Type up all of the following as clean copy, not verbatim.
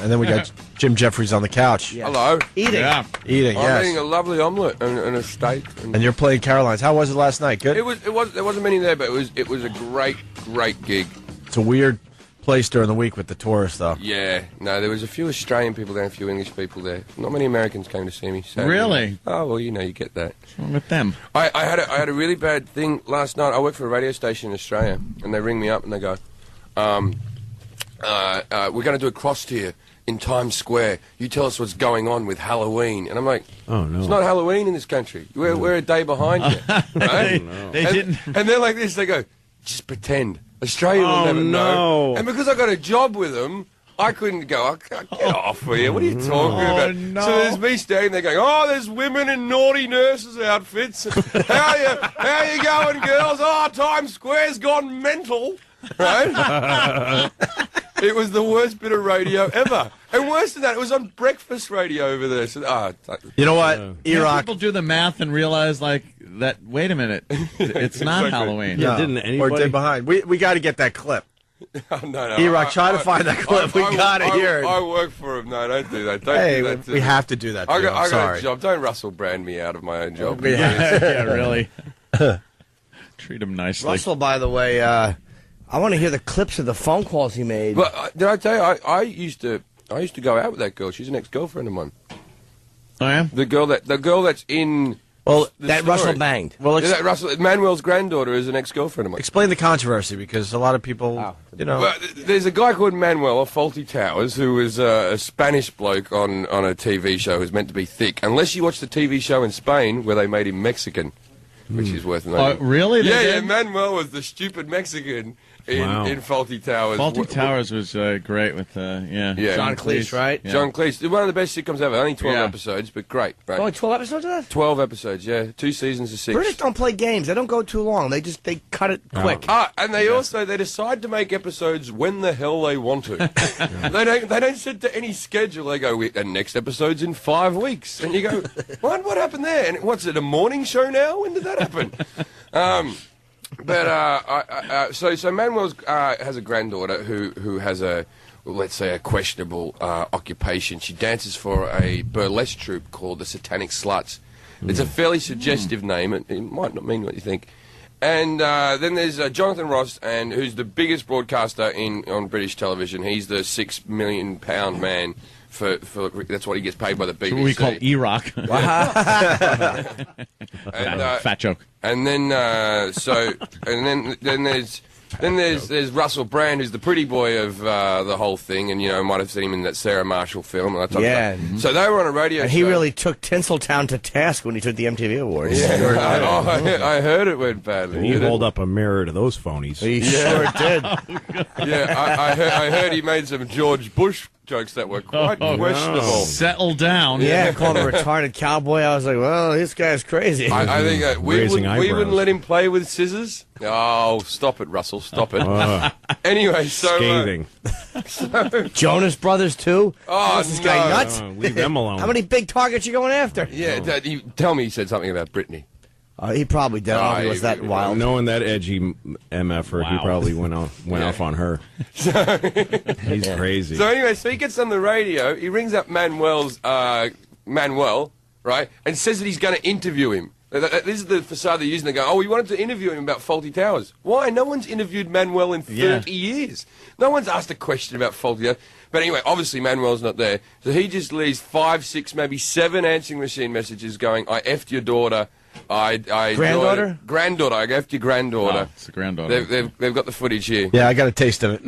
And then we got Jim Jeffries on the couch. Yeah. Hello. Eating. Yeah. Eating, I'm yes. eating a lovely omelette and a steak. And you're playing Caroline's. How was it last night? Good? There wasn't many there, but it was a great gig. It's a weird place during the week with the tourists, though. Yeah. No, there was a few Australian people there and a few English people there. Not many Americans came to see me. So, Really? Oh, well, you get that. What's wrong with them? I had a really bad thing last night. I work for a radio station in Australia, and they ring me up and they go, we're going to do a cross tier in Times Square. You tell us what's going on with Halloween. And I'm like, oh, no. It's not Halloween in this country. We're a day behind you. Right? They didn't. And they're like this. They go, just pretend. Australia will never know. And because I got a job with them, I couldn't go, get off with you. What are you talking about? No. So there's me standing there going, oh, there's women in naughty nurses' outfits. How you going, girls? Oh, Times Square's gone mental. Right? It was the worst bit of radio ever. And worse than that, it was on breakfast radio over there. So, you know what? Iraq. People do the math and realize, like, that, wait a minute, it's not Halloween. Yeah, didn't anybody? Or Day Behind. We got to get that clip. No. Iraq, try to find that clip. We got to hear it. I work for him. No, don't do that. Hey, do that we have to do that. I I'm got sorry. a job. Don't Russell brand me out of my own job. Yeah, really. Treat him nicely. Russell, by the way, I want to hear the clips of the phone calls he made. But did I tell you? I used to go out with that girl. She's an ex-girlfriend of mine. Oh, yeah? The girl that's in. Well, that story. Russell banged. Well, that Russell Manuel's granddaughter is an ex-girlfriend of mine. Explain the controversy, because a lot of people, you know. Well, there's a guy called Manuel of Faulty Towers who was a Spanish bloke on a TV show who's meant to be thick. Unless you watch the TV show in Spain where they made him Mexican, which is worth noting. Oh, really? Yeah, Manuel was the stupid Mexican in Faulty Towers. Faulty Towers was great with, John Cleese, right? Yeah. John Cleese. One of the best sitcoms ever. Only 12 episodes, but great. Right? Only 12 episodes of that? 12 episodes, yeah. 2 seasons of 6. British don't play games. They don't go too long. They cut it quick. And they also, they decide to make episodes when the hell they want to. They don't set to any schedule. They go, and next episode's in 5 weeks. And you go, what happened there? And what's it, a morning show now? When did that happen? So Manuel has a granddaughter who has let's say a questionable occupation. She dances for a burlesque troupe called the Satanic Sluts. It's a fairly suggestive name. It might not mean what you think. And then there's Jonathan Ross, who's the biggest broadcaster on British television. He's the £6 million man. For that's what he gets paid by the BBC. What we call Iraq. Fat joke. And then there's Russell Brand, who's the pretty boy of the whole thing, and might have seen him in that Sarah Marshall film. And so they were on a radio show. He really took Tinseltown to task when he took the MTV Awards. Yeah, I heard it went badly. And he hold up a mirror to those phonies. He sure did. I heard he made some George Bush jokes that were quite questionable. Settle down. Yeah, called him a retarded cowboy. I was like, well, this guy's crazy. I think we wouldn't let him play with scissors. Oh, stop it, Russell. Stop it. Anyway, so... Scathing. Jonas Brothers, too? Oh, this guy nuts? Leave them alone. How many big targets you going after? Yeah, tell me he said something about Britney. He probably did. I don't know if he was that wild. Knowing that edgy MFer, he probably went off on her. He's crazy. So anyway, he gets on the radio. He rings up Manuel, right, and says that he's going to interview him. This is the facade they're using. They go, we wanted to interview him about Faulty Towers. Why? No one's interviewed Manuel in 30 years. No one's asked a question about Faulty Towers. But anyway, obviously Manuel's not there. So he just leaves 5, 6, maybe 7 answering machine messages going, I effed your daughter. Granddaughter? Granddaughter. I effed your granddaughter. Oh, it's a granddaughter. They've got the footage here. Yeah, I got a taste of it.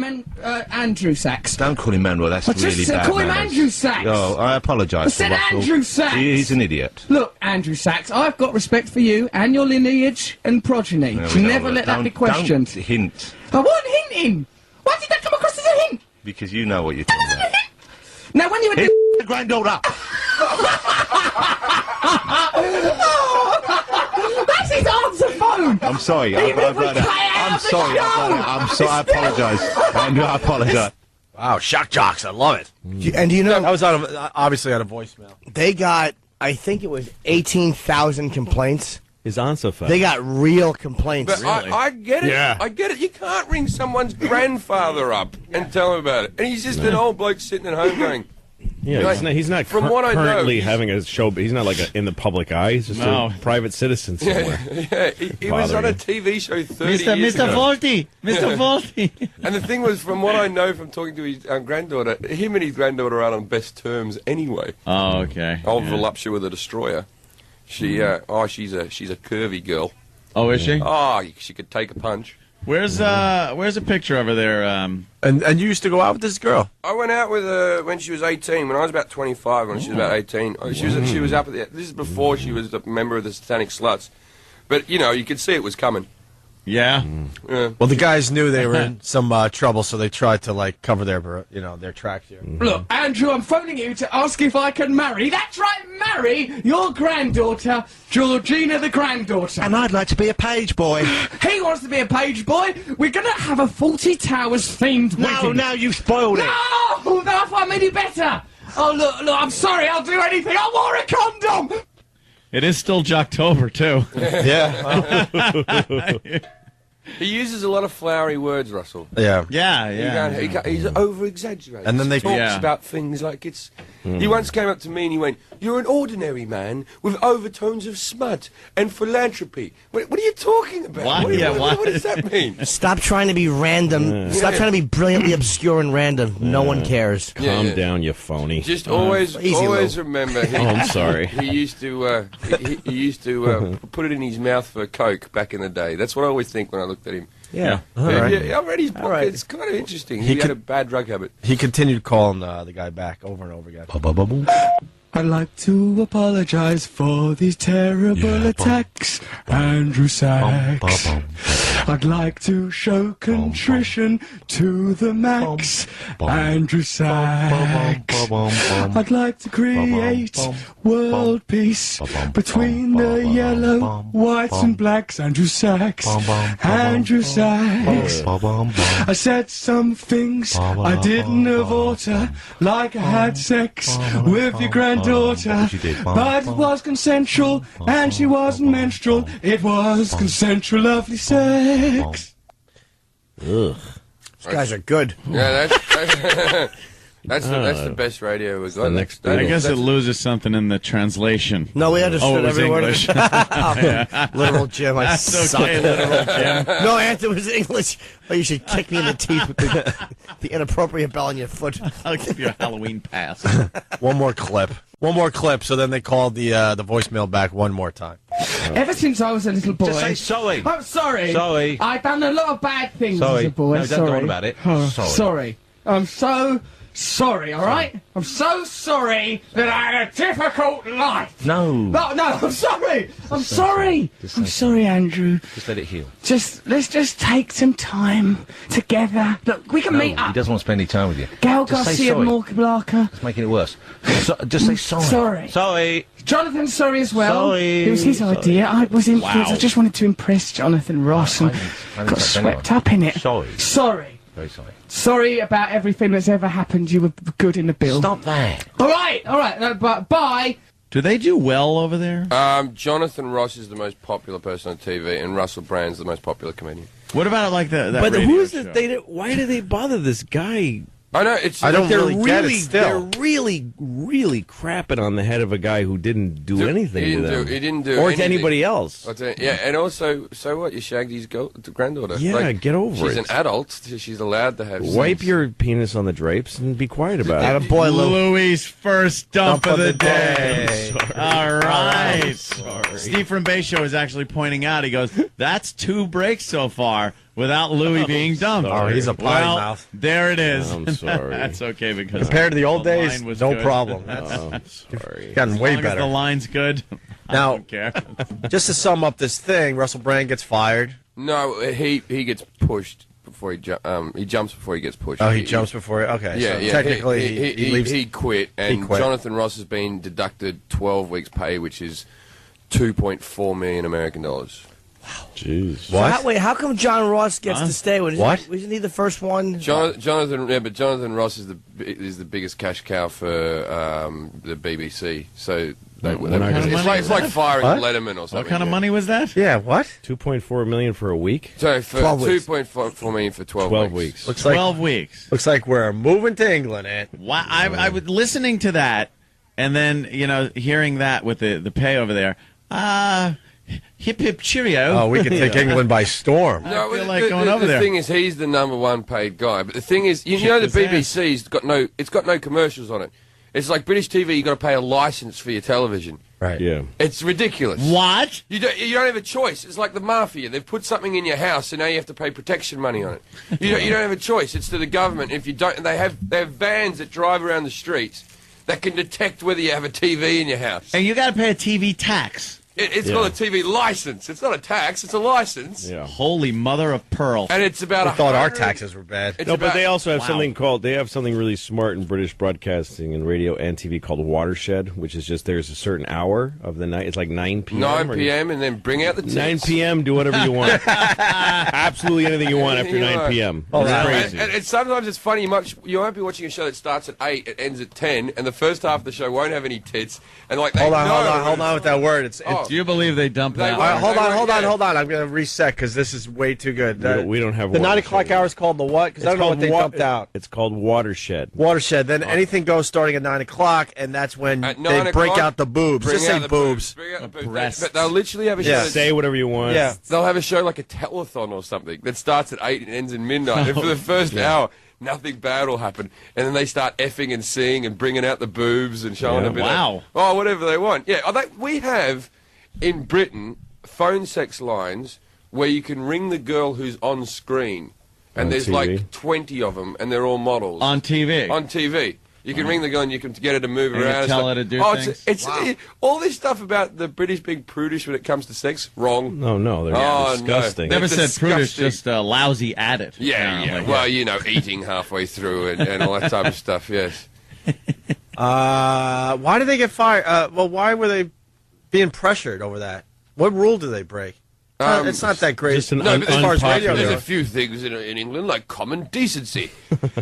Andrew Sachs. Don't call him Manuel, that's really bad. Call him Andrew Sachs. Oh, I apologise. I said Andrew Sachs. He's an idiot. Look, Andrew Sachs, I've got respect for you and your lineage and progeny. Never let that be questioned. Don't hint. I wasn't hinting. Why did that come across as a hint? Because you know what you're talking about. Now, when you were the granddaughter. That's his answer phone. I'm sorry. I'm sorry. I apologise. Andrew, I apologise. Wow, shock jocks. I love it. And do you know... I was obviously on a voicemail. They got, I think it was 18,000 complaints His answer phone. They got real complaints. But I get it. Yeah. I get it. You can't ring someone's grandfather up and tell him about it. And he's just an old bloke sitting at home going, Yeah, Like, he's not from what I know, currently he's- having a show, but he's not like in the public eye. He's just a private citizen somewhere. yeah, he was on a TV show 30 years Mr. ago. Faulty, Mr. Faulty. And the thing was, from what I know from talking to his granddaughter, him and his granddaughter are on best terms anyway. Oh, okay. Old voluptuous with a destroyer. She's a curvy girl. Oh, is she? Oh, she could take a punch. Where's a picture of her there? And you used to go out with this girl? I went out with her when she was 18. When I was about 25, when she was about 18, she was up at the. This is before she was a member of the Satanic Sluts, but you could see it was coming. Yeah. Yeah. Well, the guys knew they were in some trouble, so they tried to like cover their tracks here. Look, Andrew, I'm phoning you to ask if I can marry. That's right, marry your granddaughter, Georgina the granddaughter. And I'd like to be a page boy. He wants to be a page boy. We're gonna have a 40 Towers themed wedding. No, you spoiled it. No, if I made it better. Oh look, I'm sorry. I'll do anything. I wore a condom. It is still Jocktober, too. Yeah. He uses a lot of flowery words, Russell. Yeah. Yeah. He's over-exaggerated. And then they- He talks Yeah. about things like it's... He once came up to me and he went, "You're an ordinary man with overtones of smut and philanthropy." What are you talking about? What? What, Yeah, what what? does that mean? Stop trying to be random. Stop trying to be brilliantly obscure and random. No one cares. Calm yeah. down, you phony. Just always Easy, remember... Oh, I'm sorry. He used to put it in his mouth for Coke back in the day. That's what I always think when I looked at him. Yeah. Yeah, I read his book. right. It's kind of interesting. He He had could- a bad drug habit. He continued calling the guy back over and over again. I'd like to apologize for these terrible attacks, Andrew Sachs. I'd like to show contrition to the max, Andrew Sachs. I'd like to create world peace between the yellow, whites and blacks, Andrew Sachs. Andrew Sachs. I said some things I didn't have oughta, like I had sex with your granddaughter. But it was consensual, and she wasn't menstrual. It was consensual, lovely sex. Ugh. These guys are good. Yeah, that's the best radio we've got. the next I thing. guess it loses something in the translation. No, we Oh, understood it was every word. English. Literal Jim, I That's suck. okay, literal Jim. No, Anthony was English. Oh, you should kick me in the teeth with the inappropriate bell on your foot. I'll give you a Halloween pass. One more clip, so then they called the voicemail back one more time. Ever since I was a little boy... Just say sorry. I'm sorry. Sorry. I've done a lot of bad things Sorry. as a boy. No, don't sorry. go on about it. Oh, Sorry. sorry. I'm so sorry, all right? I'm so sorry that I had a difficult life. No. No, I'm sorry. I'm sorry. I'm sorry, Andrew. Just let it heal. Let's just take some time together. Look, we can meet He up. doesn't want to spend any time with you. Gal Just say Garcia sorry. Morcablaka. It's making it worse. Just say sorry. Sorry. Sorry. Jonathan's sorry as well. Sorry. It was his Sorry. idea. I was influenced. I just wanted to impress Jonathan Ross and I didn't got touch swept anyone. up in it. Sorry. Sorry. Very sorry. Sorry about everything that's ever happened. You were good in the bill. Stop that. All right. No, but bye. Do they do well over there? Jonathan Ross is the most popular person on TV, and Russell Brand's the most popular comedian. What about like that But radio who is show? this? Why do they bother this guy? I know it's. I don't They're really get it still. They're really crapping on the head of a guy who didn't do anything He to didn't them. do. He didn't do. or anything. to anybody else. I'll tell you- yeah, and also, so what? You shagged his granddaughter. Yeah, get over she's it. She's an adult. She's allowed to have. Wipe sex. your penis on the drapes and be quiet about it. Attaboy, Lou. Louis' first dump of the day. day. All right. Steve from Bay Show is actually pointing out, he goes, that's 2 breaks so far without Louis being dumped. Oh, he's a potty well, mouth. There it is. I'm sorry. That's okay because Compared to the old days, line was no good. problem. Oh, I'm sorry. Gotten As way long as better. the line's good. I Now- don't care. Just to sum up this thing, Russell Brand gets fired. No, he gets pushed before he jumps before he gets pushed. Oh, he jumps before. Okay, Yeah, so yeah. technically he leaves. He quit, and quit. Jonathan Ross has been deducted 12 weeks' pay, which is 2.4 million American dollars. Jeez. What? Wait, how come John Ross gets to stay? What? Isn't he the first one? Jonathan Ross is the biggest cash cow for the BBC. So It's like firing Letterman or something. What kind of money was that? Yeah, what? $2.4 million for a week. So for 2.4 million for 12 weeks. Looks like 12 weeks. Looks like we're moving to England, Ed. Wow, I was listening to that, and then hearing that with the pay over there. Hip hip cheerio. Oh, we could take England by storm. No, I feel like going over there. The thing is, he's the number one paid guy. But the thing is, you know, the BBC's got no commercials on it. It's like British TV. You got to pay a license for your television. Right. Yeah. It's ridiculous. What? You don't have a choice. It's like the mafia. They've put something in your house, and now you have to pay protection money on it. You don't have a choice. It's to the government. If you don't, they have vans that drive around the streets that can detect whether you have a TV in your house. And you got to pay a TV tax. It's called a TV license. It's not a tax. It's a license. Yeah. Holy mother of pearl. And it's about I thought our taxes were bad. It's No, but about- they also have they have something really smart in British broadcasting and radio and TV called Watershed, which is just there's a certain hour of the night. It's like 9 p.m. 9 p.m. and then bring out the tits. 9 p.m. Do whatever you want. Absolutely anything you want after Anything you 9 want. p.m. Oh, It's wow. crazy. And sometimes it's funny. You won't be watching a show that starts at 8, it ends at 10, and the first half of the show won't have any tits. And like, Hold on with that word. Oh. Do you believe they dump that? They All right, won't. hold on. I'm going to reset because this is way too good. We don't have the 9 Watershed. o'clock hour is called the what? Because I don't know what they dumped out. It's called Watershed. Watershed. Then anything goes starting at 9 o'clock, and that's when At they 9 break o'clock, out the boobs. Bring Just out say the boobs. Bring out the boobs. breasts. But they'll literally have a show. Yeah. that's- Say whatever you want. Yeah. They'll have a show like a telethon or something that starts at 8 and ends at midnight. And for the first hour, nothing bad will happen. And then they start effing and seeing and bringing out the boobs and showing a bit Wow. of... whatever they want. Yeah, we have, in Britain, phone sex lines where you can ring the girl who's on screen. And On there's TV? like 20 of them, and they're all models. On TV. On TV. You can ring the girl and you can get her to move And you around. tell and her to do stuff. things? It's all this stuff about the British being prudish when it comes to sex. Wrong. No, they're Oh, disgusting. no. Never They're said prudish, disgusting. just lousy at it. Yeah. apparently. Well, eating halfway through and all that type of stuff. Yes. Why did they get fired? Why were they being pressured over that? What rule did they break? It's not that great. just an No, but as far as radio there's a goes. few things in England like common decency.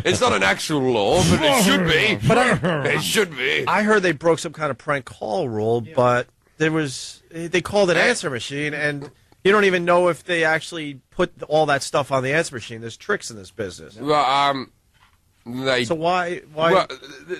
It's not an actual law, but it should be. It should be. I heard they broke some kind of prank call rule, but they called an answer machine, and you don't even know if they actually put all that stuff on the answer machine. There's tricks in this business. Well, So why? Well,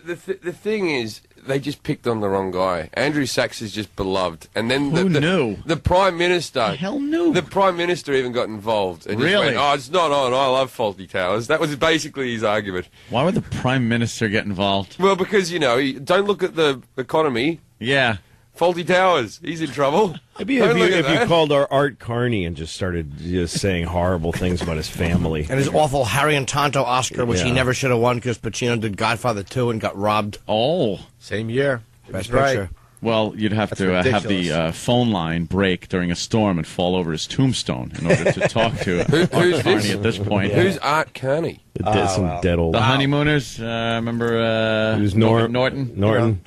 the thing is, they just picked on the wrong guy. Andrew Sachs is just beloved, and then Who knew? The Prime Minister. The hell knew? The Prime Minister even got involved. And just Really? went, it's not on. I love faulty towers. That was basically his argument. Why would the Prime Minister get involved? Well, because don't look at the economy. Yeah. Faulty towers. He's in trouble. Maybe Don't if look you at that. called Art Carney and just started just saying horrible things about his family. And his awful Harry and Tonto Oscar, which he Yeah. never should have won because Pacino did Godfather 2 and got robbed. Oh. Same year. Best That's right. picture. Well, you'd have That's to have the ridiculous. phone line break during a storm and fall over his tombstone in order to talk to Who's Art Carney this? at this point. Who's Art Carney? Some dead old. The Honeymooners? Remember Who's Norton? Norton? Norton!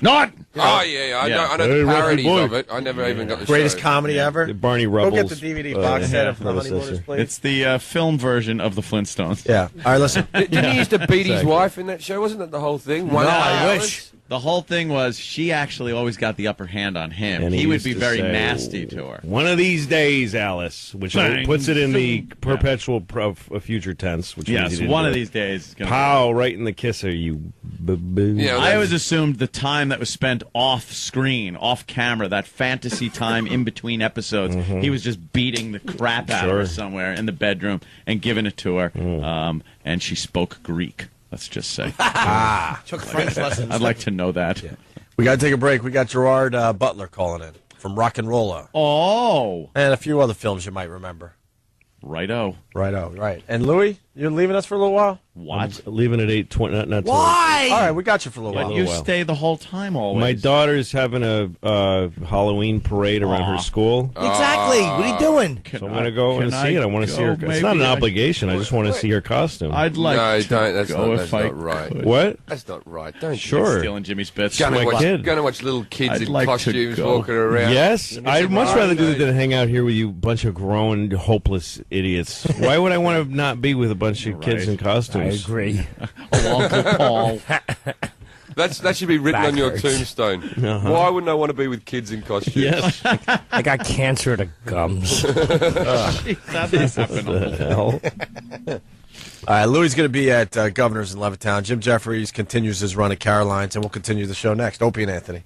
Oh, yeah. I Yeah. know Hey, the Rocky parodies boy. of it. I never even got the Greatest show. comedy ever. Barney Go Rubbles. get the DVD box set of The Honeymooners, please. It's the film version of the Flintstones. Yeah. All right, listen. Didn't he used to beat his wife in that show? Wasn't that the whole thing? No, I wish. The whole thing was she actually always got the upper hand on him. And He would used be to very say, nasty to her. One of these days, Alice, which Bang. puts it in the perpetual future tense. Which means Yes, he didn't one do of it. these days. It's gonna Pow, right in the kisser, you boo. Yeah, I always assumed the time that was spent off screen, off camera, that fantasy time in between episodes, he was just beating the crap out of her Sure. somewhere in the bedroom and giving it to her. And she spoke Greek, let's just say. Took French lessons. I'd like to know that. We got to take a break. We got Gerard Butler calling in from Rock and Rolla. Oh, And a few other films you might remember. righto. Right. And Louis, you're leaving us for a little while? What? Leaving at 8:20. Not Why? All right, we got you for a little But while. you well. stay the whole time always. My daughter's having a Halloween parade around her school. Exactly. What are you doing? So I'm going to go and Can see I it. I want to see go? her. It's not an Maybe I obligation. I just want to see her costume. I'd like No, to don't. That's go not- if that's I not right. could. What? That's not right. Don't Sure. Stealing Jimmy's bits. Gonna my watch, kid. gonna watch little kids I'd in like to costumes go. walking around. Yes, I'd much right, rather do mate. that than hang out here with you bunch of grown, hopeless idiots. Why would I want to not be with a bunch of kids in costumes? agree. Oh, Uncle Paul. That should be written Back on your hurts. tombstone. Why wouldn't I want to be with kids in costumes? Yes. I got cancer of the gums. That does happen all the time. All right, Louis going to be at Governor's in Levittown. Jim Jeffries continues his run at Caroline's, and we'll continue the show next. Opie and Anthony.